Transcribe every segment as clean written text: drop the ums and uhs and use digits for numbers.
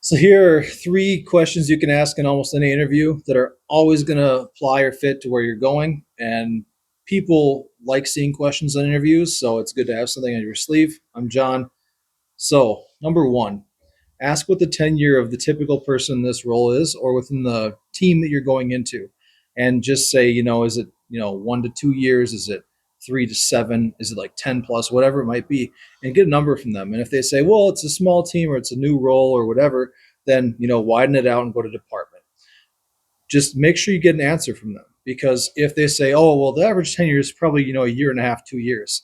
So here are three questions you can ask in almost any interview that are always going to apply or fit to where you're going. And people like seeing questions on interviews, so it's good to have something on your sleeve. I'm John. So, number one, ask what the tenure of the typical person in this role is or within the team that you're going into. And just say, is it, 1 to 2 years? Is it 3 to 7? Is it like 10 plus, whatever it might be? And get a number from them. And if they say, well, it's a small team or it's a new role or whatever, then, widen it out and go to department. Just make sure you get an answer from them. Because if they say, oh, well, the average tenure is probably, a year and a half, 2 years,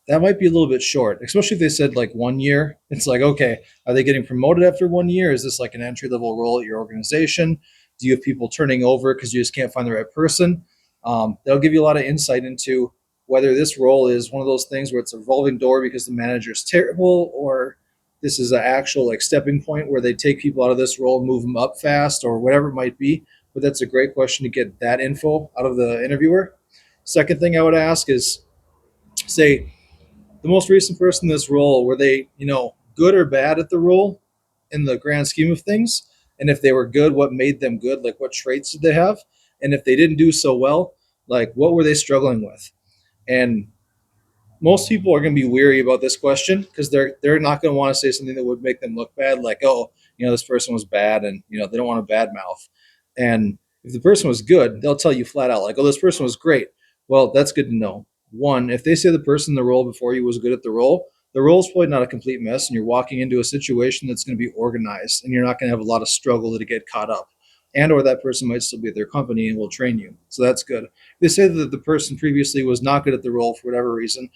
that might be a little bit short, especially if they said like 1 year. It's like, okay, are they getting promoted after 1 year? Is this like an entry level role at your organization? Do you have people turning over because you just can't find the right person? They'll give you a lot of insight into whether this role is one of those things where it's a revolving door because the manager is terrible, or this is an actual like stepping point where they take people out of this role and move them up fast, or whatever it might be. But that's a great question to get that info out of the interviewer. Second thing I would ask is, say, the most recent person in this role, were they, good or bad at the role in the grand scheme of things? And if they were good, what made them good? Like, what traits did they have? And if they didn't do so well, like, what were they struggling with? And most people are going to be weary about this question because they're not going to want to say something that would make them look bad, like, oh, this person was bad, and they don't want a bad mouth. And if the person was good, they'll tell you flat out, like, oh, this person was great. Well, that's good to know. One, if they say the person in the role before you was good at the role is probably not a complete mess, and you're walking into a situation that's going to be organized, and you're not going to have a lot of struggle to get caught up. And or that person might still be at their company and will train you. So that's good. If they say that the person previously was not good at the role for whatever reason,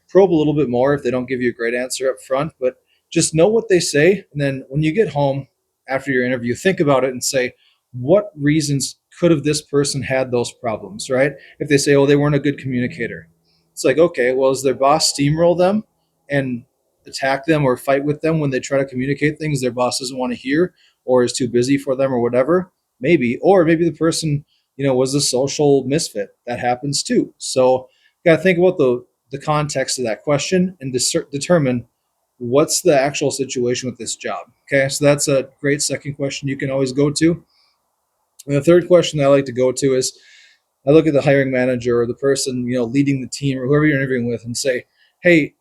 probe a little bit more if they don't give you a great answer up front, but just know what they say. And then when you get home after your interview, think about it and say, what reasons could have this person had those problems, right? If they say, oh, they weren't a good communicator, it's like, okay, well, is their boss steamroll them and attack them or fight with them when they try to communicate things their boss doesn't want to hear or is too busy for them or whatever? Maybe. Or maybe the person, was a social misfit. That happens too. So you got to think about the context of that question and determine what's the actual situation with this job. Okay, so that's a great second question you can always go to. And the third question that I like to go to is, I look at the hiring manager or the person leading the team or whoever you're interviewing with and say, hey,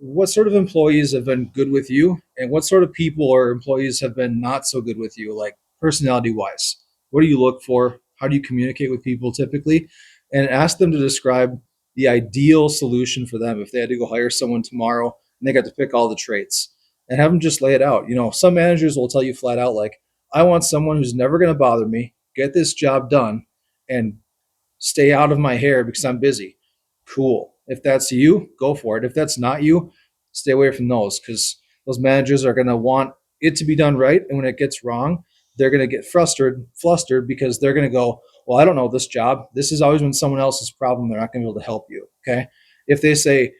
what sort of employees have been good with you, and what sort of people or employees have been not so good with you, like personality wise? What do you look for? How do you communicate with people typically? And ask them to describe the ideal solution for them if they had to go hire someone tomorrow and they got to pick all the traits, and have them just lay it out. Some managers will tell you flat out, like, I want someone who's never going to bother me, get this job done, and stay out of my hair because I'm busy. Cool. If that's you, go for it. If that's not you, stay away from those, because those managers are going to want it to be done right. And when it gets wrong, they're going to get flustered because they're going to go, well, I don't know this job. This has always been someone else's problem. They're not going to be able to help you. Okay. If they say,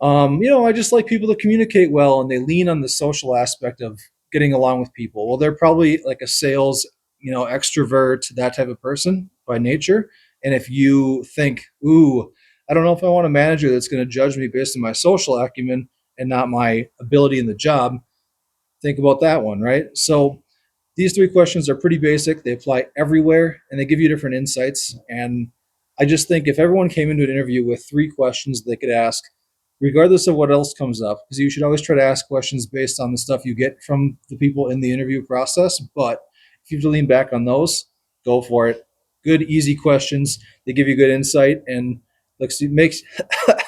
I just like people to communicate well, and they lean on the social aspect of getting along with people, well, they're probably like a sales, extrovert, that type of person by nature. And if you think, ooh, I don't know if I want a manager that's going to judge me based on my social acumen and not my ability in the job, think about that one, right? So these three questions are pretty basic. They apply everywhere and they give you different insights. And I just think if everyone came into an interview with three questions they could ask, regardless of what else comes up, because you should always try to ask questions based on the stuff you get from the people in the interview process. But if you have to lean back on those, go for it. Good, easy questions. They give you good insight and makes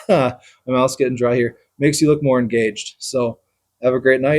my mouth's getting dry here. Makes you look more engaged. So have a great night.